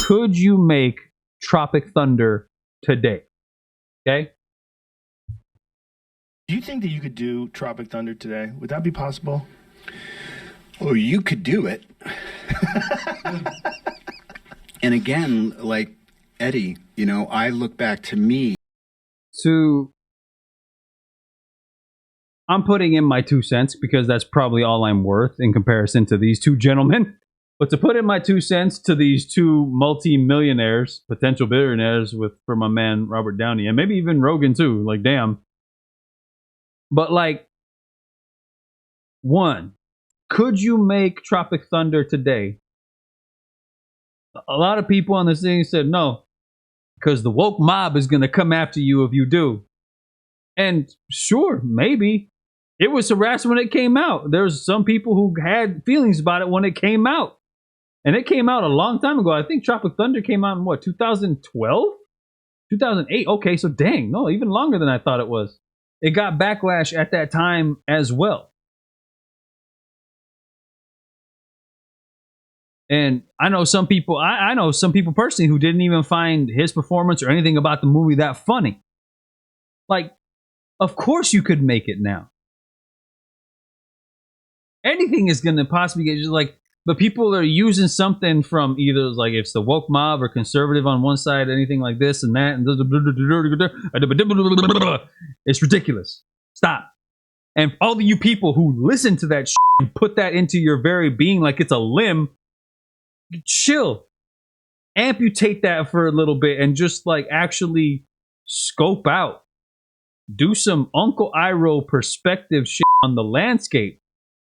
Could you make Tropic Thunder today? Okay. Do you think that you could do Tropic Thunder today? Would that be possible? Oh, you could do it. And again, like Eddie, I look back to me. I'm putting in my 2 cents because that's probably all I'm worth in comparison to these two gentlemen. But to put in my 2 cents to these two multi-millionaires, potential billionaires for my man Robert Downey, and maybe even Rogan too, like damn. But like, one, could you make Tropic Thunder today? A lot of people on this thing said no, because the woke mob is going to come after you if you do. And sure, maybe. It was harassed when it came out. There's some people who had feelings about it when it came out. And it came out a long time ago. I think Tropic Thunder came out in what, 2012? 2008? Okay, so dang, no, even longer than I thought it was. It got backlash at that time as well. And I know some people, I know some people personally who didn't even find his performance or anything about the movie that funny. Like, of course you could make it now. Anything is going to possibly get just like, but people are using something from either like it's the woke mob or conservative on one side, anything like this and that. And it's ridiculous. Stop. And all of you people who listen to that shit and put that into your very being like it's a limb, chill. Amputate that for a little bit and just like actually scope out. Do some Uncle Iroh perspective shit on the landscape.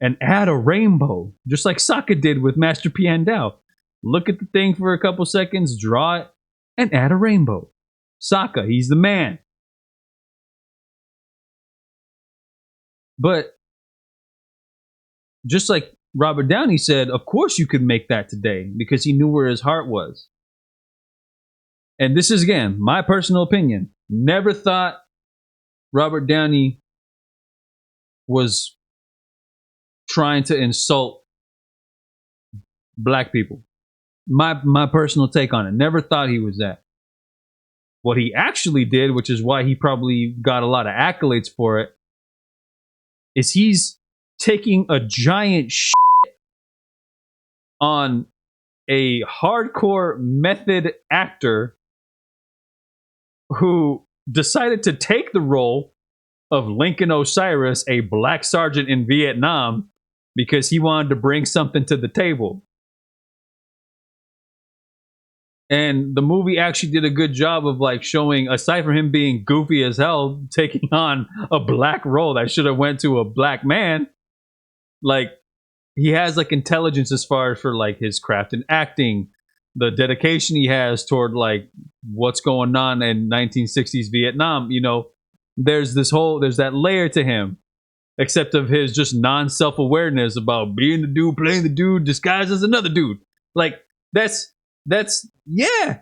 And add a rainbow, just like Sokka did with Master Piandao. Look at the thing for a couple seconds, draw it, and add a rainbow. Sokka, he's the man. But just like Robert Downey said, of course you could make that today because he knew where his heart was. And this is, again, my personal opinion. Never thought Robert Downey was trying to insult black people. My personal take on it. Never thought he was that. What he actually did, which is why he probably got a lot of accolades for it, is he's taking a giant shit on a hardcore method actor who decided to take the role of Lincoln Osiris, a black sergeant in Vietnam, because he wanted to bring something to the table. And the movie actually did a good job of like showing, aside from him being goofy as hell, taking on a black role that should have went to a black man, like he has like intelligence as far as for like his craft in acting, the dedication he has toward like what's going on in 1960s Vietnam. There's that layer to him. Except of his just non-self-awareness about being the dude, playing the dude, disguised as another dude. Like, that's yeah.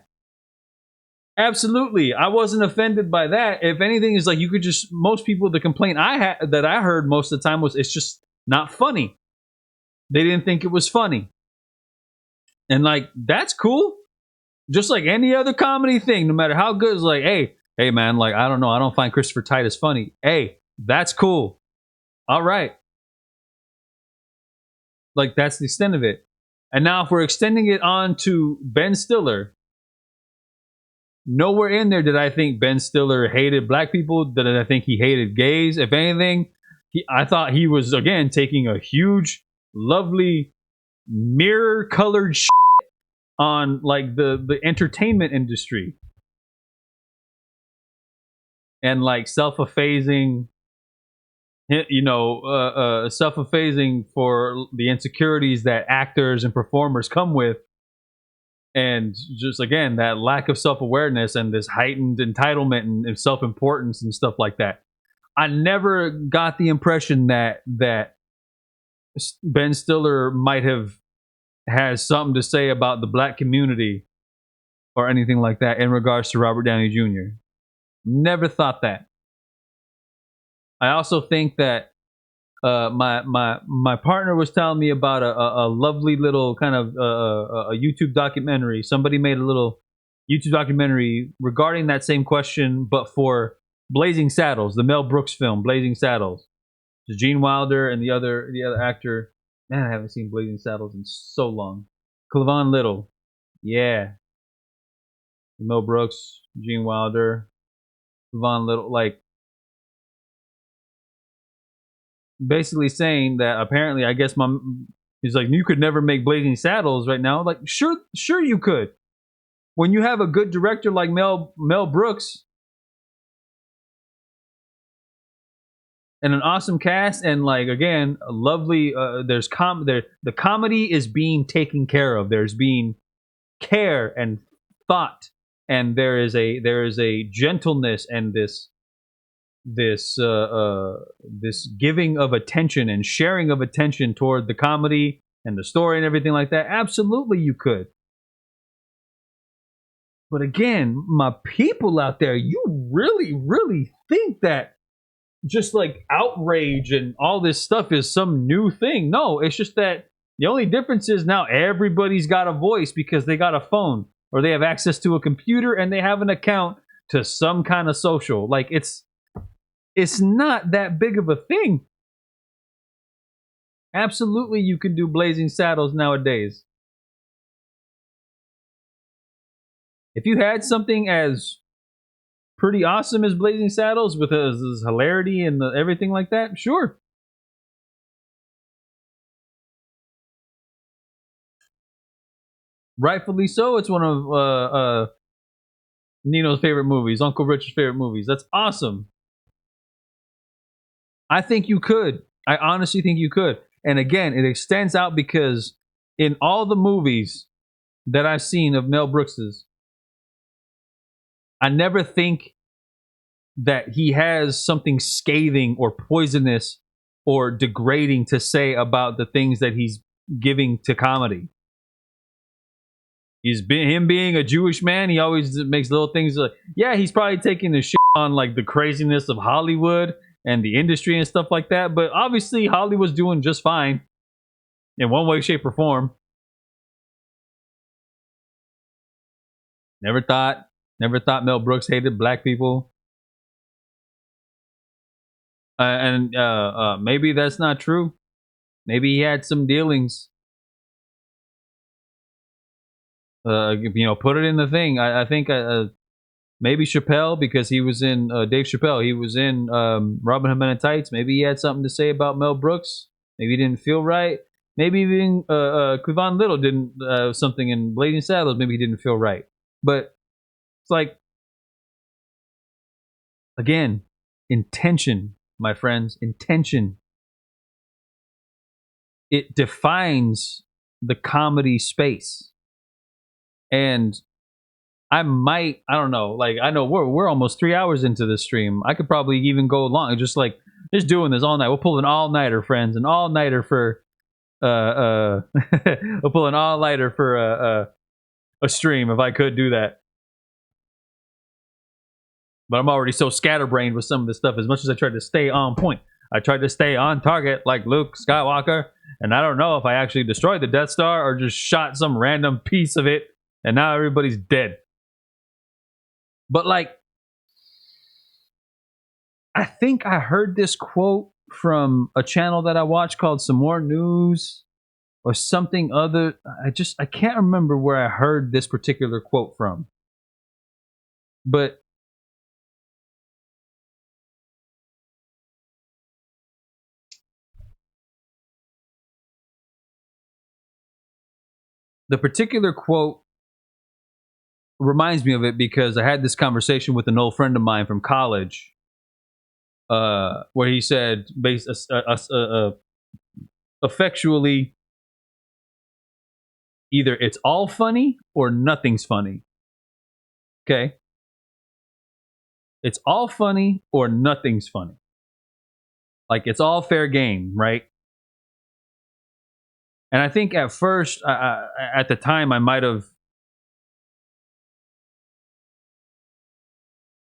Absolutely. I wasn't offended by that. If anything, is like you could just, most people, the complaint that I heard most of the time was it's just not funny. They didn't think it was funny. And like, that's cool. Just like any other comedy thing, no matter how good, it's like, hey man, like, I don't know, I don't find Christopher Titus funny. Hey, that's cool. All right. Like, that's the extent of it. And now if we're extending it on to Ben Stiller, nowhere in there did I think Ben Stiller hated black people. Did I think he hated gays? If anything, I thought he was, again, taking a huge, lovely, mirror-colored shit on, like, the entertainment industry. And, like, self-effacing self-effacing for the insecurities that actors and performers come with, and just again that lack of self-awareness and this heightened entitlement and self-importance and stuff like that. I never got the impression that Ben Stiller might have has something to say about the black community or anything like that in regards to Robert Downey Jr. Never thought that. I also think that My partner was telling me about a lovely little kind of a YouTube documentary. Somebody made a little YouTube documentary regarding that same question, but for Blazing Saddles, the Mel Brooks film, Blazing Saddles. Gene Wilder and the other actor. Man, I haven't seen Blazing Saddles in so long. Cleavon Little, yeah. Mel Brooks, Gene Wilder, Cleavon Little, like basically saying that apparently, I guess he's like, you could never make Blazing Saddles right now. Like, sure you could. When you have a good director like Mel Brooks and an awesome cast, and like again, a lovely. The comedy is being taken care of. There's being care and thought, and there is a gentleness and this giving of attention and sharing of attention toward the comedy and the story and everything like that. Absolutely, you could. But again, my people out there, you really think that just like outrage and all this stuff is some new thing? No, it's just that the only difference is now everybody's got a voice because they got a phone or they have access to a computer and they have an account to some kind of social. Like it's not that big of a thing. Absolutely, you can do Blazing Saddles nowadays. If you had something as pretty awesome as Blazing Saddles with his hilarity and everything like that, sure. Rightfully so. It's one of Nino's favorite movies, Uncle Richard's favorite movies. That's awesome. I think you could. I honestly think you could. And again, it extends out because in all the movies that I've seen of Mel Brooks's, I never think that he has something scathing or poisonous or degrading to say about the things that he's giving to comedy. Him being a Jewish man, he always makes little things like, yeah, he's probably taking the shit on like the craziness of Hollywood and the industry and stuff like that. But obviously Hollywood's doing just fine in one way, shape, or form. Never thought Mel Brooks hated black people. And maybe that's not true. Maybe he had some dealings. Put it in the thing. I think maybe Chappelle, because he was in Dave Chappelle. He was in Robin Hood Men in Tights. Maybe he had something to say about Mel Brooks. Maybe he didn't feel right. Maybe even Cleavon Little didn't something in Blazing Saddles. Maybe he didn't feel right. But it's like, again, intention, my friends, intention. It defines the comedy space. And I don't know, like I know we're almost 3 hours into this stream. I could probably even go long, just doing this all night. We'll pull an all-nighter, friends, an all-nighter for we'll pull an all-nighter for a stream if I could do that. But I'm already so scatterbrained with some of this stuff. As much as I tried to stay on point, I tried to stay on target like Luke Skywalker, and I don't know if I actually destroyed the Death Star or just shot some random piece of it, and now everybody's dead. But like, I think I heard this quote from a channel that I watch called Some More News or something other. I can't remember where I heard this particular quote from. But the particular quote reminds me of it because I had this conversation with an old friend of mine from college, where he said, effectually, either it's all funny or nothing's funny. Okay? It's all funny or nothing's funny. Like, it's all fair game, right? And I think at first, at the time, I might have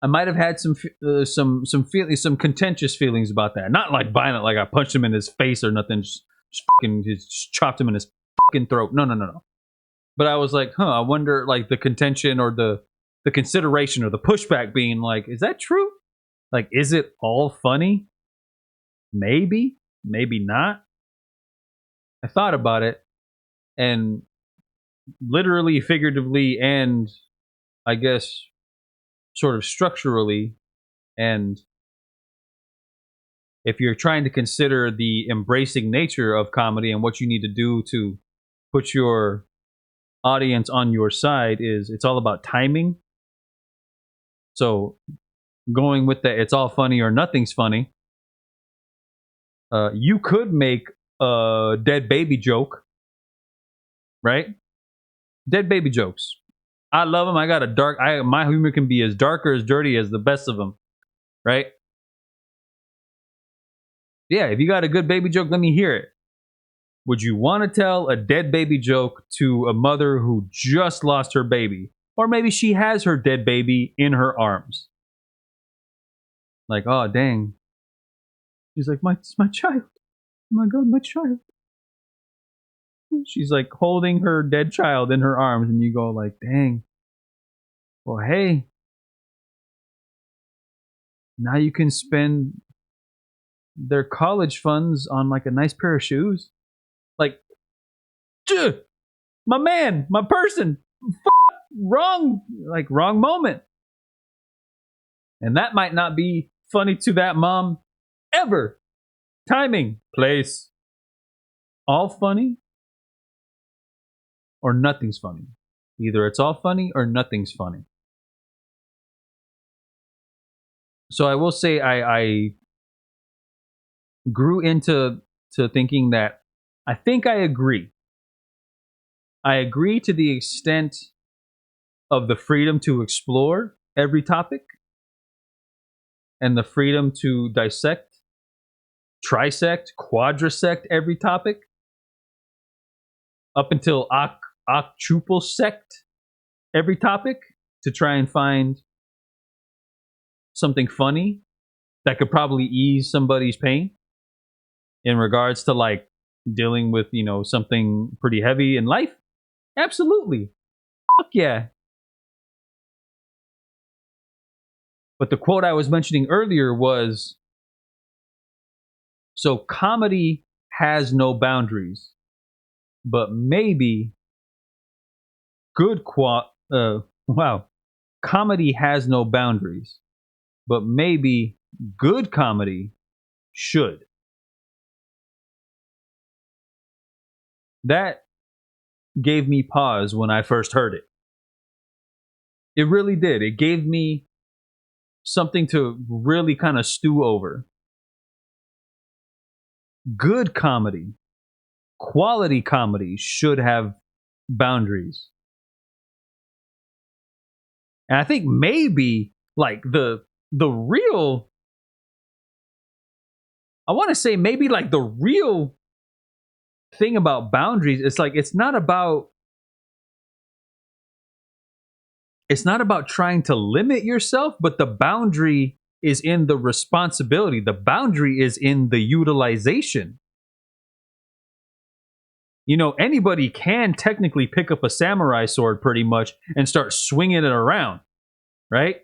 I might have had some contentious feelings about that. Not like violent, like I punched him in his face or nothing. Just chopped him in his fucking throat. No. But I was like, I wonder, like, the contention or the consideration or the pushback being like, is that true? Like, is it all funny? Maybe not. I thought about it, and literally, figuratively, and I guess sort of structurally, and if you're trying to consider the embracing nature of comedy and what you need to do to put your audience on your side, is it's all about timing. So going with the it's all funny or nothing's funny, you could make a dead baby joke, right? Dead baby jokes. I love them. I got my humor can be as dark or as dirty as the best of them, right? Yeah, if you got a good baby joke, let me hear it. Would you want to tell a dead baby joke to a mother who just lost her baby? Or maybe she has her dead baby in her arms. Like, oh, dang. She's like, it's my child. Oh my God, my child. She's like holding her dead child in her arms, and you go like, dang. Well, hey. Now you can spend their college funds on like a nice pair of shoes. Like, my man, my person, wrong moment. And that might not be funny to that mom ever. Timing, place, all funny or nothing's funny. Either it's all funny or nothing's funny. So I will say I grew into thinking that I think I agree. I agree to the extent of the freedom to explore every topic and the freedom to dissect, trisect, quadrisect every topic up until octuple sect every topic to try and find something funny that could probably ease somebody's pain in regards to like dealing with, something pretty heavy in life. Absolutely. Fuck yeah. But the quote I was mentioning earlier was, so comedy has no boundaries, but maybe comedy has no boundaries, but maybe good comedy should. That gave me pause when I first heard it. It really did. It gave me something to really kind of stew over. Good comedy, quality comedy should have boundaries. And I think maybe like the real, I want to say maybe like the real thing about boundaries, it's like it's not about trying to limit yourself, but the boundary is in the responsibility. The boundary is in the utilization. Anybody can technically pick up a samurai sword pretty much and start swinging it around, right?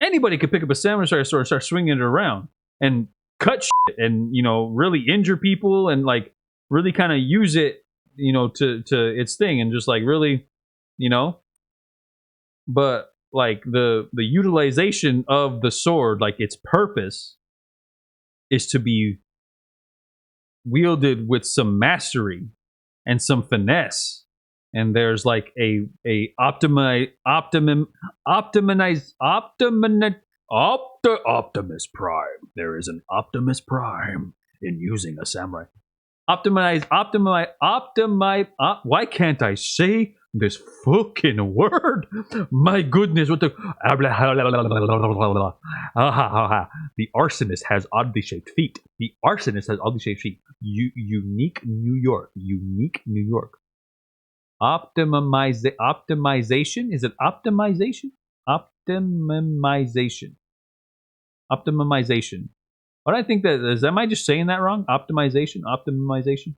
Anybody could pick up a samurai sword and start swinging it around and cut shit and, really injure people and like really kind of use it, to its thing and just like really, but like the utilization of the sword, like its purpose is to be wielded with some mastery and some finesse. And there's like a Optimus Prime. There is an Optimus Prime in using a samurai. Why can't I say this fucking word? My goodness, what the the arsonist has oddly shaped feet. The arsonist has oddly shaped feet. Unique New York. Optimization? Is it optimization? Optimization. Optimization. But I think that is. Am I just saying that wrong? Optimization. Optimization.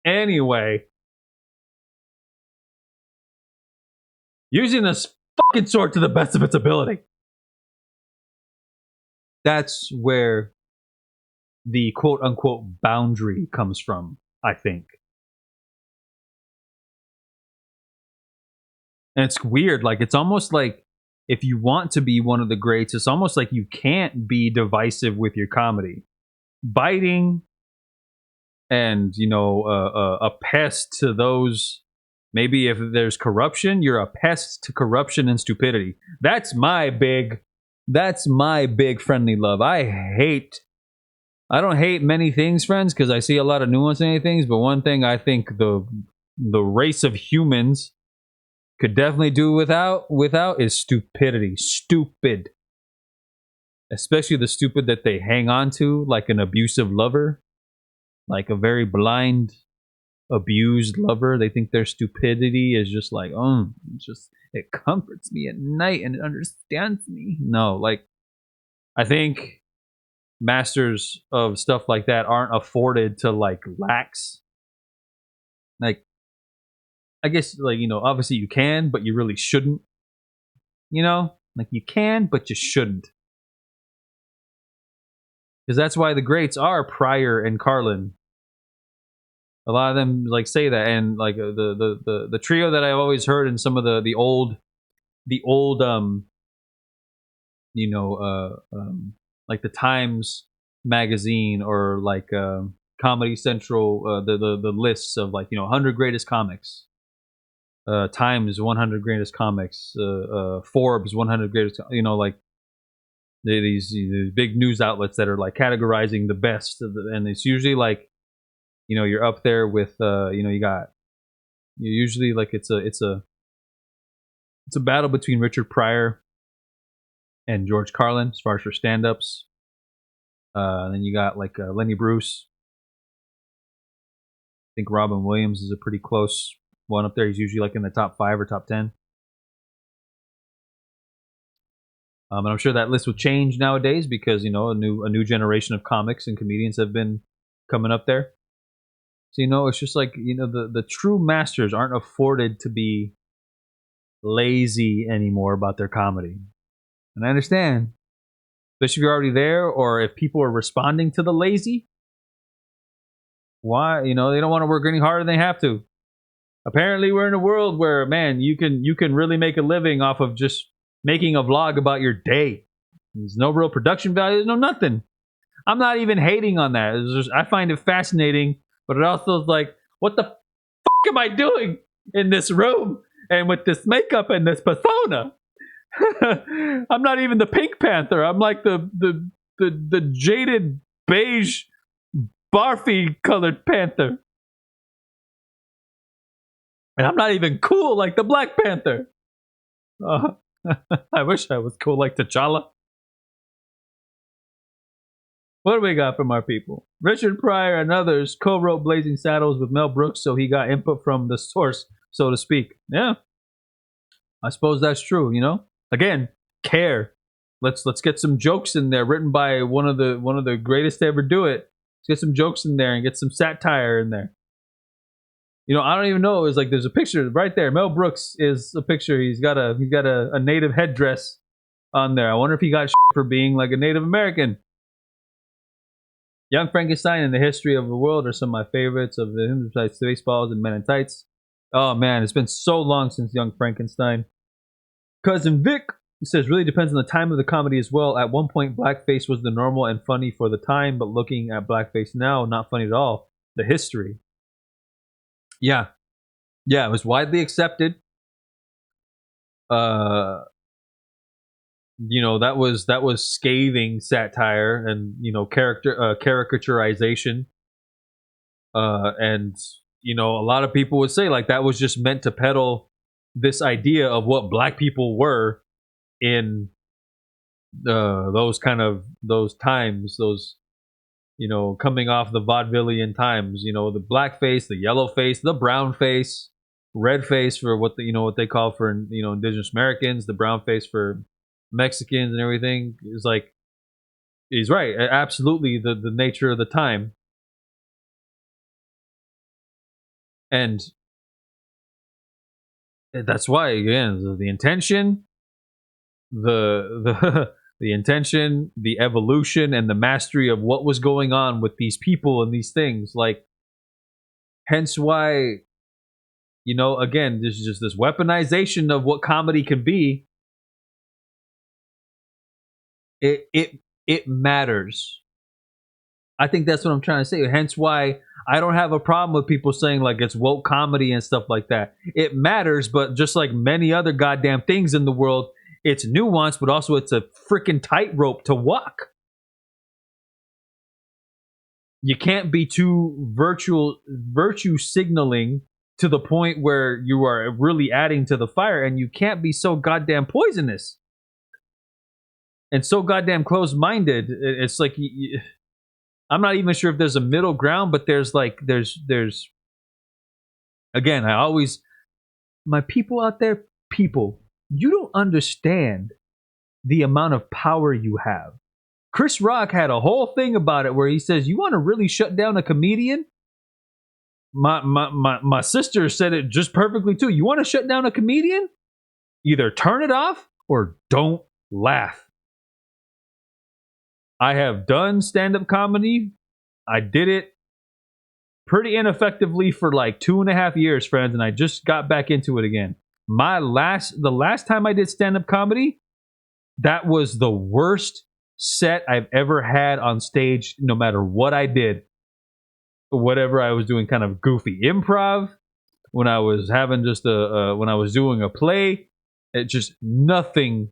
Anyway, using this fucking sword to the best of its ability. That's where the quote unquote boundary comes from, I think. And it's weird. Like, it's almost like if you want to be one of the greats, it's almost like you can't be divisive with your comedy. Biting and, a pest to those. Maybe if there's corruption, you're a pest to corruption and stupidity. That's my big friendly love. I don't hate many things, friends, because I see a lot of nuance in many things. But one thing I think the race of humans could definitely do without is stupidity. Stupid. Especially the stupid that they hang on to like an abusive lover. Like a very blind, abused lover. They think their stupidity is just like, it comforts me at night and it understands me. No, like, I think masters of stuff like that aren't afforded to like lax. Like, I guess, like, obviously you can, but you really shouldn't. Like, you can, but you shouldn't. Because that's why the greats are Pryor and Carlin. A lot of them like say that, and like the trio that I've always heard in some of the old like the Times magazine or like Comedy Central, the lists of like 100 greatest comics. Times 100 greatest comics, Forbes 100 greatest, like these big news outlets that are like categorizing the best and it's usually like, you're up there with you usually like it's a battle between Richard Pryor and George Carlin as far as for stand-ups. Then you got like Lenny Bruce. I think Robin Williams is a pretty close one up there. He's usually like in the top 5 or top 10. And I'm sure that list will change nowadays because a new generation of comics and comedians have been coming up there. So it's just like the true masters aren't afforded to be lazy anymore about their comedy, and I understand, especially if you're already there or if people are responding to the lazy. Why they don't want to work any harder than they have to. Apparently, we're in a world where, man, you can really make a living off of just making a vlog about your day. There's no real production value. There's no nothing. I'm not even hating on that. It's just, I find it fascinating, but it also is like, what the fuck am I doing in this room and with this makeup and this persona? I'm not even the Pink Panther. I'm like the jaded beige barfy colored panther. And I'm not even cool like the Black Panther. I wish I was cool like T'Challa. What do we got from our people? Richard Pryor and others co-wrote Blazing Saddles with Mel Brooks, so he got input from the source, so to speak. Yeah, I suppose that's true. Again, care. Let's get some jokes in there, written by one of the greatest to ever do it. Let's get some jokes in there and get some satire in there. I don't even know. It's like there's a picture right there. Mel Brooks is a picture. He's got a native headdress on there. I wonder if he got for being like a Native American. Young Frankenstein and the History of the World are some of my favorites of him, besides Spaceballs and Men in Tights. Oh man, it's been so long since Young Frankenstein. Cousin Vic says, really depends on the time of the comedy as well. At one point, blackface was the normal and funny for the time, but looking at blackface now, not funny at all. The history. Yeah, it was widely accepted. That was scathing satire and caricaturization. And a lot of people would say like that was just meant to peddle this idea of what black people were in those times, coming off the vaudevillian times, the black face, the yellow face, the brown face, red face for what what they call for indigenous Americans, the brown face for Mexicans and everything. Is like, he's right. Absolutely, the nature of the time. And that's why, again, the intention, the intention, the evolution, and the mastery of what was going on with these people and these things, like, hence why, again, there's just this weaponization of what comedy can be. It matters. I think that's what I'm trying to say. Hence why I don't have a problem with people saying like it's woke comedy and stuff like that. It matters, but just like many other goddamn things in the world, it's nuanced, but also it's a freaking tightrope to walk. You can't be too virtue signaling to the point where you are really adding to the fire, and you can't be so goddamn poisonous and so goddamn closed-minded. It's like, I'm not even sure if there's a middle ground, but there's again, my people out there, you don't understand the amount of power you have. Chris Rock had a whole thing about it where he says, you want to really shut down a comedian? My sister said it just perfectly too. You want to shut down a comedian? Either turn it off or don't laugh. I have done stand-up comedy. I did it pretty ineffectively for like 2.5 years, friends, and I just got back into it again. The last time I did stand-up comedy, that was the worst set I've ever had on stage, no matter what I did. Whatever I was doing, kind of goofy improv, when I was having just when I was doing a play, it just, nothing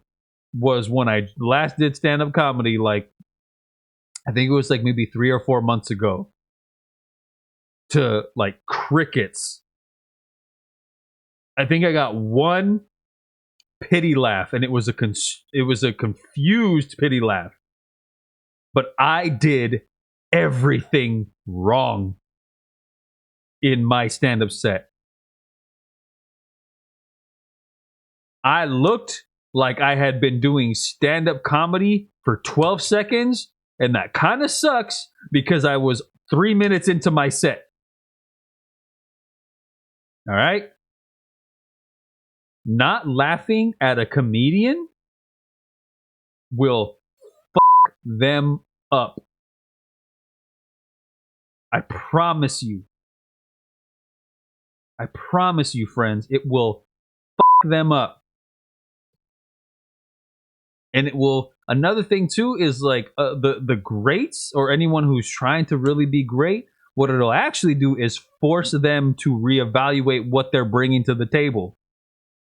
was when I last did stand-up comedy, like, I think it was like maybe 3 or 4 months ago, to like crickets. I think I got one pity laugh, and it was a confused pity laugh. But I did everything wrong in my stand-up set. I looked like I had been doing stand-up comedy for 12 seconds, and that kind of sucks because I was 3 minutes into my set. All right? Not laughing at a comedian will fuck them up. I promise you. I promise you, friends, it will fuck them up. And it will. Another thing too is like the greats, or anyone who's trying to really be great, what it'll actually do is force them to reevaluate what they're bringing to the table.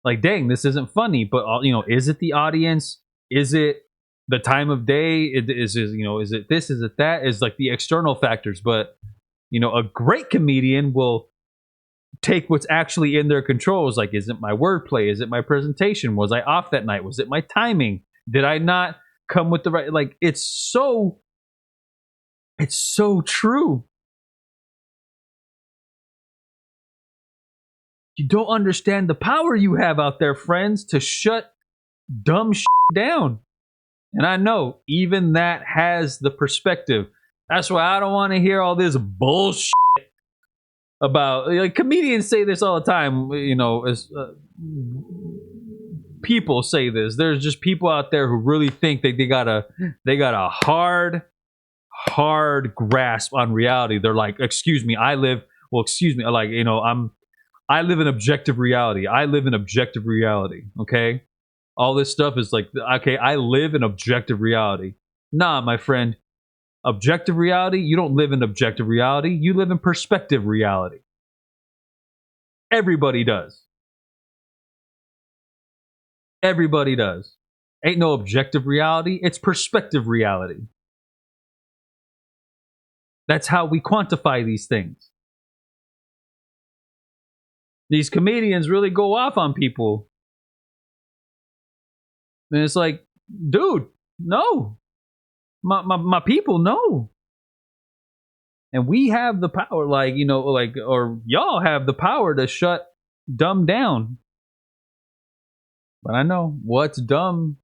Like, dang, this isn't funny, but is it the audience? Is it the time of day? Is it this? Is it that? Is like the external factors. But a great comedian will take what's actually in their control. Is like, is it my wordplay? Is it my presentation? Was I off that night? Was it my timing? Did I not come with the right? Like, it's so true. You don't understand the power you have out there, friends, to shut dumb shit down. And I know even that has the perspective. That's why I don't want to hear all this bullshit about, like, comedians say this all the time. As people say this, there's just people out there who really think that they got a hard grasp on reality. They're like, excuse me, I live in objective reality. I live in objective reality. Okay. All this stuff is like, okay, I live in objective reality. Nah, my friend. Objective reality, you don't live in objective reality. You live in perspective reality. Everybody does. Everybody does. Ain't no objective reality. It's perspective reality. That's how we quantify these things. These comedians really go off on people. And it's like, dude, no. My people, no. And we have the power, or y'all have the power to shut dumbed down. But I know what's dumb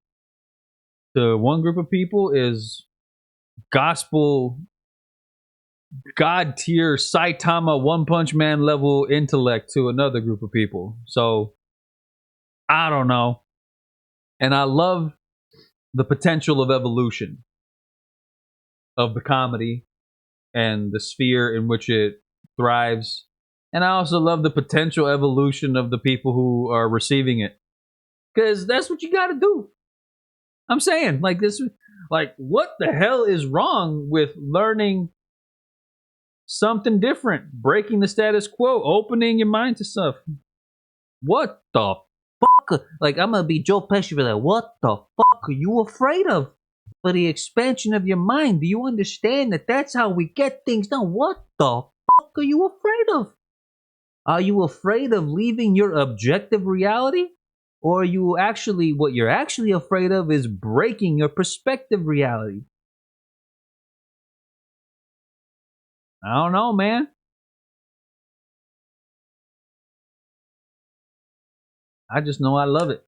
to one group of people is gospel, God tier, Saitama, One Punch Man level intellect to another group of people. So I don't know. And I love the potential of evolution of the comedy and the sphere in which it thrives. And I also love the potential evolution of the people who are receiving it. Because that's what you got to do. I'm saying, like, this, like, what the hell is wrong with learning something different, breaking the status quo, opening your mind to stuff? What the fuck? Like, I'm gonna be Joe Pesci for that. What the fuck are you afraid of? For the expansion of your mind, do you understand that that's how we get things done? What the fuck are you afraid of? Are you afraid of leaving your objective reality? Or are you actually, what you're actually afraid of is breaking your perspective reality? I don't know, man. I just know I love it.